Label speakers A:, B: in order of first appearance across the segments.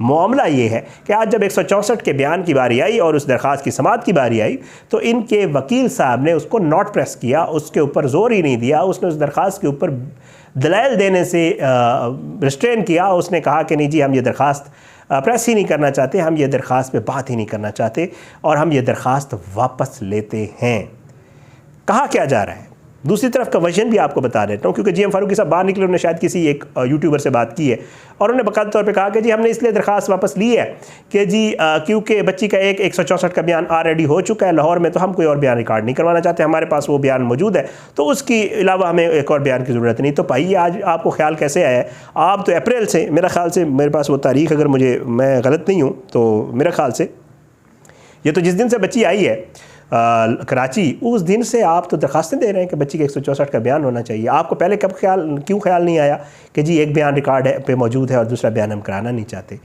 A: معاملہ یہ ہے کہ آج جب 164 کے بیان کی باری آئی اور اس درخواست کی سماعت کی باری آئی تو ان کے وکیل صاحب نے اس کو ناٹ پریس کیا، اس کے اوپر زور ہی نہیں دیا، اس نے اس درخواست کے اوپر دلائل دینے سے ریسٹرین کیا۔ اس نے کہا کہ نہیں جی ہم یہ درخواست پریس ہی نہیں کرنا چاہتے، ہم یہ درخواست پہ بات ہی نہیں کرنا چاہتے اور ہم یہ درخواست واپس لیتے ہیں۔ کہا کیا جا رہا ہے؟ دوسری طرف کا ورژن بھی آپ کو بتا دیتا ہوں، کیونکہ جی ایم فاروقی صاحب باہر نکلے، انہوں نے شاید کسی ایک یوٹیوبر سے بات کی ہے اور انہوں نے باقاعدہ طور پہ کہا کہ جی ہم نے اس لیے درخواست واپس لی ہے کہ جی کیونکہ بچی کا 164 کا بیان آلریڈی ہو چکا ہے لاہور میں، تو ہم کوئی اور بیان ریکارڈ نہیں کروانا چاہتے، ہمارے پاس وہ بیان موجود ہے، تو اس کی علاوہ ہمیں ایک اور بیان کی ضرورت نہیں۔ تو بھائی آج آپ کو خیال کیسے آیا ہے؟ آپ تو اپریل سے، میرا خیال سے، میرے پاس وہ تاریخ اگر میں غلط نہیں ہوں تو میرے خیال سے یہ تو جس دن سے بچی آئی ہے کراچی، اس دن سے آپ تو درخواستیں دے رہے ہیں کہ بچی کے 164 کا بیان ہونا چاہیے۔ آپ کو پہلے کیوں خیال نہیں آیا کہ جی ایک بیان ریکارڈ پہ موجود ہے اور دوسرا بیان ہم کرانا نہیں چاہتے؟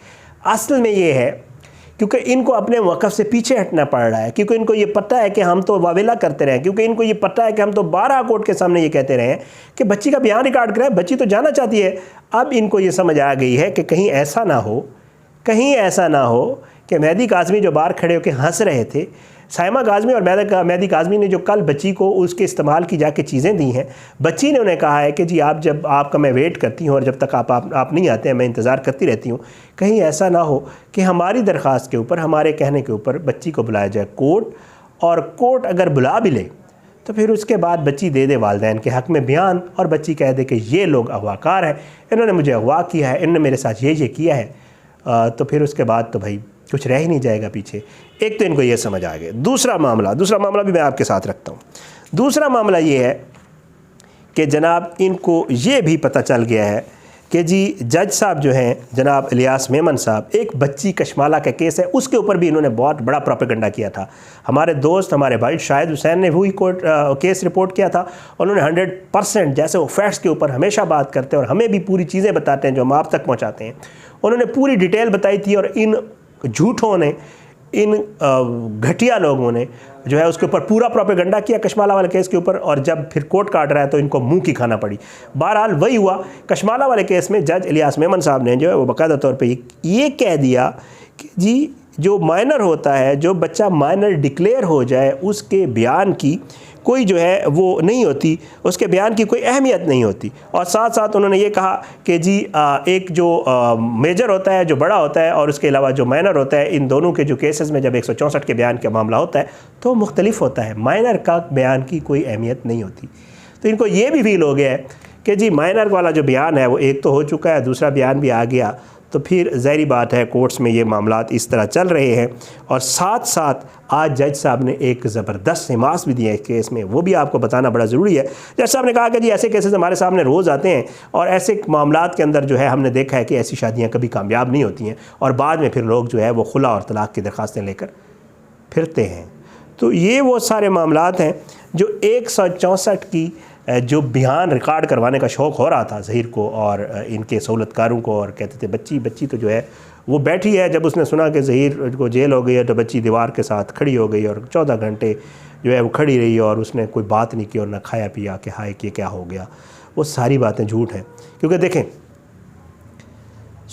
A: اصل میں یہ ہے کیونکہ ان کو اپنے موقف سے پیچھے ہٹنا پڑ رہا ہے، کیونکہ ان کو یہ پتہ ہے کہ ہم تو واویلا کرتے رہے ہیں، کیونکہ ان کو یہ پتہ ہے کہ ہم تو 12 کورٹ کے سامنے یہ کہتے رہے ہیں کہ بچی کا بیان ریکارڈ کرائے، بچی تو جانا چاہتی ہے۔ اب ان کو یہ سمجھ آ گئی ہے کہ کہیں ایسا نہ ہو کہ مہدی کاظمی جو باہر کھڑے ہو کے ہنس رہے تھے، سائمہ کاظمی اور مہدی کاظمی نے جو کل بچی کو اس کے استعمال کی جا کے چیزیں دی ہیں، بچی نے انہیں کہا ہے کہ جی آپ کا میں ویٹ کرتی ہوں اور جب تک آپ نہیں آتے ہیں میں انتظار کرتی رہتی ہوں، کہیں ایسا نہ ہو کہ ہماری درخواست کے اوپر، ہمارے کہنے کے اوپر بچی کو بلایا جائے کورٹ، اور کورٹ اگر بلا بھی لے تو پھر اس کے بعد بچی دے دے والدین کے حق میں بیان اور بچی کہہ دے کہ یہ لوگ اغوا کار ہیں، انہوں نے مجھے اغوا کیا ہے، انہوں نے میرے ساتھ یہ کیا ہے، تو پھر اس کے بعد تو بھائی کچھ رہ ہی نہیں جائے گا پیچھے۔ ایک تو ان کو یہ سمجھ آ گیا۔ دوسرا معاملہ بھی میں آپ کے ساتھ رکھتا ہوں۔ دوسرا معاملہ یہ ہے کہ جناب ان کو یہ بھی پتہ چل گیا ہے کہ جی جج صاحب جو ہیں جناب الیاس میمن صاحب، ایک بچی کشمالہ کا کیس ہے، اس کے اوپر بھی انہوں نے بہت بڑا پروپیگنڈا کیا تھا۔ ہمارے دوست، ہمارے بھائی شاہد حسین نے وہی کیس رپورٹ کیا تھا، انہوں نے 100% جیسے وہ فیکٹس کے اوپر ہمیشہ بات کرتے ہیں اور ہمیں بھی پوری چیزیں بتاتے ہیں جو ہم آپ تک پہنچاتے ہیں، انہوں نے پوری ڈیٹیل بتائی تھی، اور ان جھوٹوں نے، ان گھٹیا لوگوں نے جو ہے اس کے اوپر پورا پروپیگنڈا کیا کشمالہ والے کیس کے اوپر، اور جب پھر کورٹ کاٹ رہا ہے تو ان کو منہ کی کھانا پڑی۔ بہرحال وہی ہوا کشمالہ والے کیس میں، جج الیاس میمن صاحب نے جو ہے وہ باقاعدہ طور پہ یہ کہہ دیا کہ جی جو مائنر ہوتا ہے، جو بچہ مائنر ڈکلیئر ہو جائے، اس کے بیان کی کوئی جو ہے وہ نہیں ہوتی، اس کے بیان کی کوئی اہمیت نہیں ہوتی۔ اور ساتھ ساتھ انہوں نے یہ کہا کہ جی ایک جو میجر ہوتا ہے، جو بڑا ہوتا ہے، اور اس کے علاوہ جو مائنر ہوتا ہے، ان دونوں کے جو کیسز میں جب 164 کے بیان کا معاملہ ہوتا ہے تو مختلف ہوتا ہے، مائنر کا بیان کی کوئی اہمیت نہیں ہوتی۔ تو ان کو یہ بھی فیل ہو گیا ہے کہ جی مائنر والا جو بیان ہے وہ ایک تو ہو چکا ہے، دوسرا بیان بھی آ گیا، تو پھر ظاہری بات ہے کورٹس میں یہ معاملات اس طرح چل رہے ہیں۔ اور ساتھ ساتھ آج جج صاحب نے ایک زبردست سماس بھی دیا ہے اس کیس میں، وہ بھی آپ کو بتانا بڑا ضروری ہے۔ جج صاحب نے کہا کہ جی ایسے کیسز ہمارے سامنے روز آتے ہیں، اور ایسے معاملات کے اندر جو ہے ہم نے دیکھا ہے کہ ایسی شادیاں کبھی کامیاب نہیں ہوتی ہیں، اور بعد میں پھر لوگ جو ہے وہ خلا اور طلاق کی درخواستیں لے کر پھرتے ہیں۔ تو یہ وہ سارے معاملات ہیں جو 164 کی جو بیان ریکارڈ کروانے کا شوق ہو رہا تھا ظہیر کو اور ان کے سہولت کاروں کو، اور کہتے تھے بچی تو جو ہے وہ بیٹھی ہے، جب اس نے سنا کہ ظہیر کو جیل ہو گئی ہے تو بچی دیوار کے ساتھ کھڑی ہو گئی، اور 14 گھنٹے جو ہے وہ کھڑی رہی، اور اس نے کوئی بات نہیں کی اور نہ کھایا پیا کہ ہائے کہ کیا ہو گیا۔ وہ ساری باتیں جھوٹ ہیں، کیونکہ دیکھیں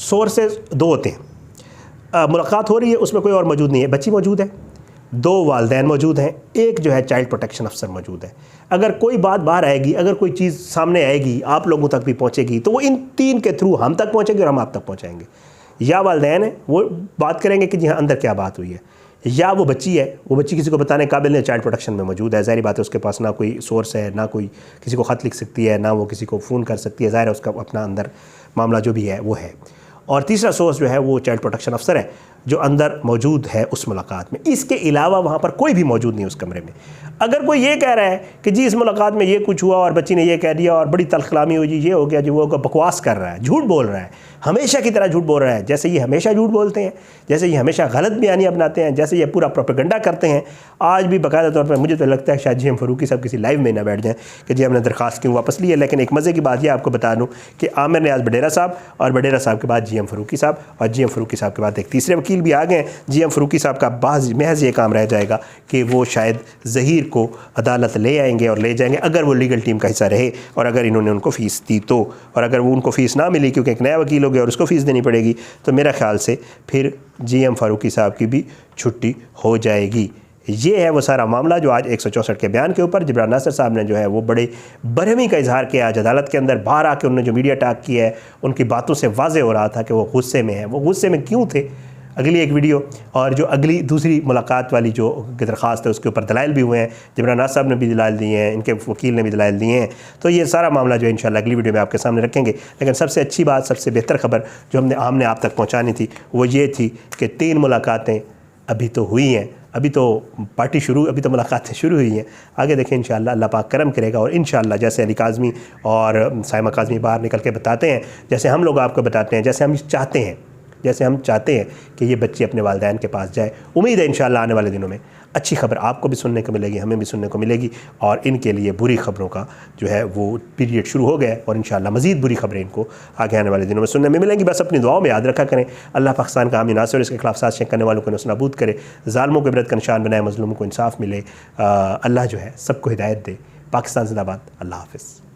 A: سورسز 2 ہوتے ہیں، ملاقات ہو رہی ہے اس میں کوئی اور موجود نہیں ہے، بچی موجود ہے، 2 والدین موجود ہیں، ایک جو ہے چائلڈ پروٹیکشن افسر موجود ہے۔ اگر کوئی بات باہر آئے گی، اگر کوئی چیز سامنے آئے گی، آپ لوگوں تک بھی پہنچے گی، تو وہ ان 3 کے تھرو ہم تک پہنچے گی اور ہم آپ تک پہنچائیں گے۔ یا والدین ہیں، وہ بات کریں گے کہ جی ہاں اندر کیا بات ہوئی ہے، یا وہ بچی ہے، وہ بچی کسی کو بتانے قابل نہیں، چائلڈ پروٹیکشن میں موجود ہے، ظاہری بات ہے اس کے پاس نہ کوئی سورس ہے، نہ کوئی کسی کو خط لکھ سکتی ہے، نہ وہ کسی کو فون کر سکتی ہے، ظاہر ہے اس کا اپنا اندر معاملہ جو بھی ہے وہ ہے۔ اور تیسرا سورس جو ہے وہ چائلڈ پروٹیکشن افسر ہے جو اندر موجود ہے اس ملاقات میں، اس کے علاوہ وہاں پر کوئی بھی موجود نہیں اس کمرے میں۔ اگر کوئی یہ کہہ رہا ہے کہ جی اس ملاقات میں یہ کچھ ہوا اور بچی نے یہ کہہ دیا اور بڑی تلخ کلامی ہوئی، جی یہ ہو گیا، جی وہ بکواس کر رہا ہے، جھوٹ بول رہا ہے، ہمیشہ کی طرح جھوٹ بول رہا ہے، جیسے یہ ہمیشہ جھوٹ بولتے ہیں، جیسے یہ ہمیشہ غلط بیانیاں بناتے ہیں، جیسے یہ پورا پروپیگنڈا کرتے ہیں۔ آج بھی باقاعدہ طور پر مجھے تو لگتا ہے شاید جی ایم فاروقی صاحب کسی لائیو میں نہ بیٹھ جائیں کہ جی ہم نے درخواست کیوں واپس لی ہے۔ لیکن ایک مزے کی بات یہ آپ کو بتا دوں کہ عامر نیاز بڈیرہ صاحب، اور بڈیرہ صاحب کے بعد جی ایم فاروقی صاحب، اور جی ایم فاروقی صاحب کے بعد ایک تیسرے وکیل وکیل بھی آ گئے ہیں, جی ایم فاروقی صاحب کا محض یہ کام رہ جائے گا کہ وہ شاید ظہیر کو عدالت لے آئیں گے اور لے جائیں گے, اگر وہ لیگل ٹیم کا حصہ رہے اور اگر انہوں نے ان کو فیس دی تو. اور اگر وہ ان کو فیس نہ ملی کیونکہ ایک نیا وکیل ہو گیا اور اس کو فیس دینی پڑے گی, تو میرا خیال سے پھر جی ایم فاروقی صاحب کی بھی چھٹی ہو جائے گی. یہ ہے وہ سارا معاملہ جو آج 164 کے بیان کے اوپر جبران ناصر صاحب نے جو ہے وہ بڑے برہمی کا اظہار کیا آج عدالت کے اندر. باہر آ کے انہوں نے جو میڈیا ٹاک کیا ہے, ان کی باتوں سے واضح ہو رہا تھا کہ وہ غصے میں ہیں. وہ غصے میں کیوں تھے؟ اگلی ایک ویڈیو اور جو اگلی دوسری ملاقات والی جو درخواست ہے اس کے اوپر دلائل بھی ہوئے ہیں, جبران ناصر صاحب نے بھی دلائل دیے ہیں, ان کے وکیل نے بھی دلائل دیے ہیں. تو یہ سارا معاملہ جو ہے انشاءاللہ اگلی ویڈیو میں آپ کے سامنے رکھیں گے. لیکن سب سے اچھی بات, سب سے بہتر خبر جو ہم نے آپ تک پہنچانی تھی وہ یہ تھی کہ 3 ملاقاتیں ابھی تو ہوئی ہیں, ابھی تو ملاقاتیں شروع ہوئی ہیں. آگے دیکھیں انشاءاللہ اللہ پاک کرم کرے گا, اور انشاءاللہ جیسے علی کاظمی اور سائمہ کاظمی باہر نکل کے بتاتے ہیں, جیسے ہم لوگ آپ کو بتاتے ہیں, جیسے ہم چاہتے ہیں کہ یہ بچے اپنے والدین کے پاس جائے, امید ہے انشاءاللہ آنے والے دنوں میں اچھی خبر آپ کو بھی سننے کو ملے گی, ہمیں بھی سننے کو ملے گی. اور ان کے لیے بری خبروں کا جو ہے وہ پیریڈ شروع ہو گیا ہے, اور انشاءاللہ مزید بری خبریں ان کو آگے آنے والے دنوں میں سننے میں ملیں گی. بس اپنی دعاؤں میں یاد رکھا کریں, اللہ پاکستان کا حامی ناصر اور اس کے خلاف سازشیں کرنے والوں کو نصب نابود کرے, ظالموں کو عبرت کا نشان بنائے, مظلوموں کو انصاف ملے. اللہ جو ہے سب کو ہدایت دے. پاکستان زندہ باد. اللہ حافظ.